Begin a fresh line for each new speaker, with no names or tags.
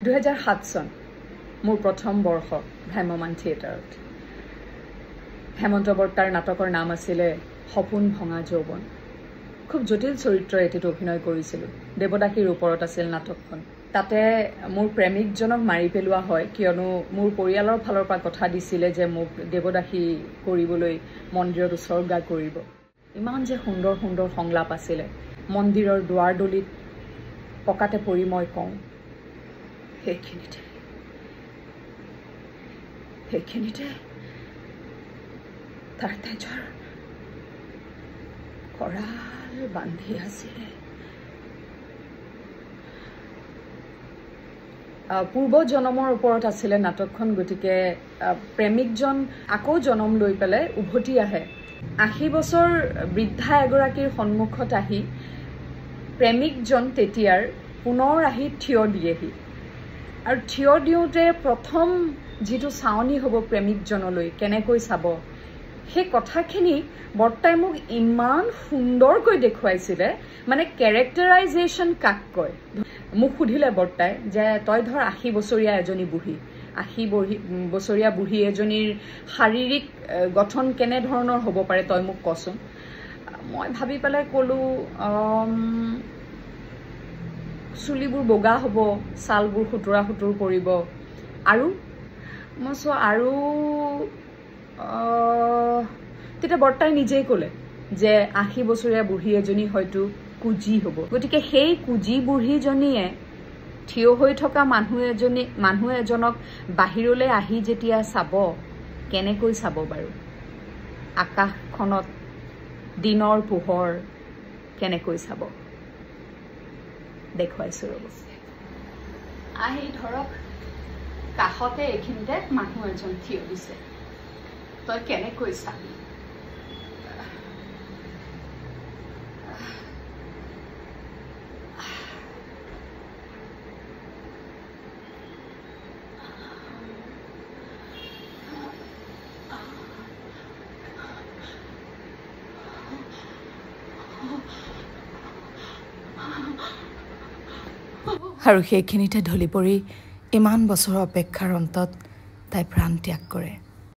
2007 চন মোৰ প্ৰথম বৰ্ষ ভ্ৰাম্যমান থিয়েটাৰত হেমন্ত বৰ্তাৰ নাটকৰ নাম আছিলে সপোন ভঙা যৌৱন খুব জটিল চৰিত্ৰৰ এটিত অভিনয় কৰিছিলোঁ দেৱদাসীৰ ওপৰত আছিল নাটকখন তাতে মোৰ প্ৰেমিকজনক মাৰি পেলোৱা হয় কিয়নো মোৰ পৰিয়ালৰ ফালৰ পৰা কথা দিছিলে যে মোক দেৱদাসী কৰিবলৈ মন্দিৰত উৎসৰ্গা কৰিব ইমান যে সুন্দৰ সুন্দৰ সংলাপ আছিলে মন্দিৰৰ দুৱাৰদলিত পকাতে পৰি মই কওঁ সেইখিনিতে তাৰ তেজৰ কৰাল বান্ধি আছিলে পূৰ্ব জনমৰ ওপৰত আছিলে নাটকখন গতিকে প্ৰেমিকজন আকৌ জনম লৈ পেলাই উভতি আহে 80 বছৰ বৃদ্ধা এগৰাকীৰ সন্মুখত আহি প্ৰেমিকজন তেতিয়াৰ পুনৰ আহি থিয় দিয়েহি আৰু থিয় দিওঁতে প্ৰথম যিটো চাৱনি হ'ব প্ৰেমিকজনলৈ কেনেকৈ চাব সেই কথাখিনি বৰ্তাই মোক ইমান সুন্দৰকৈ দেখুৱাইছিলে মানে কেৰেক্টাৰাইজেশ্যন কাক কয় মোক সুধিলে বৰ্তাই যে তই ধৰ 80 বছৰীয়া এজনী বুঢ়ী 80 বছৰীয়া বুঢ়ী এজনীৰ শাৰীৰিক গঠন কেনে ধৰণৰ হ'ব পাৰে তই মোক কচোন মই ভাবি পেলাই ক'লো চুলিবোৰ বগা হ'ব ছালবোৰ খুতুৰা খুতুৰ পৰিব আৰু মই আৰু তেতিয়া বৰ্তাই নিজেই ক'লে যে 80 বছৰীয়া বুঢ়ী এজনী হয়তো কুজি হ'ব গতিকে সেই কুজি বুঢ়ীজনীয়ে থিয় হৈ থকা মানুহ এজনক বাহিৰলৈ আহি যেতিয়া চাব কেনেকৈ চাব বাৰু আকাশখনত দিনৰ পোহৰ কেনেকৈ চাব দেখুৱাইছো ৰ'ব আহি ধৰক কাষতে এইখিনিতে মানুহ এজন থিয় দিছে তই কেনেকৈ চাবি
আৰু সেইখিনিতে ঢলি পৰি ইমান বছৰৰ অপেক্ষাৰ অন্তত তাই প্ৰাণ ত্যাগ কৰে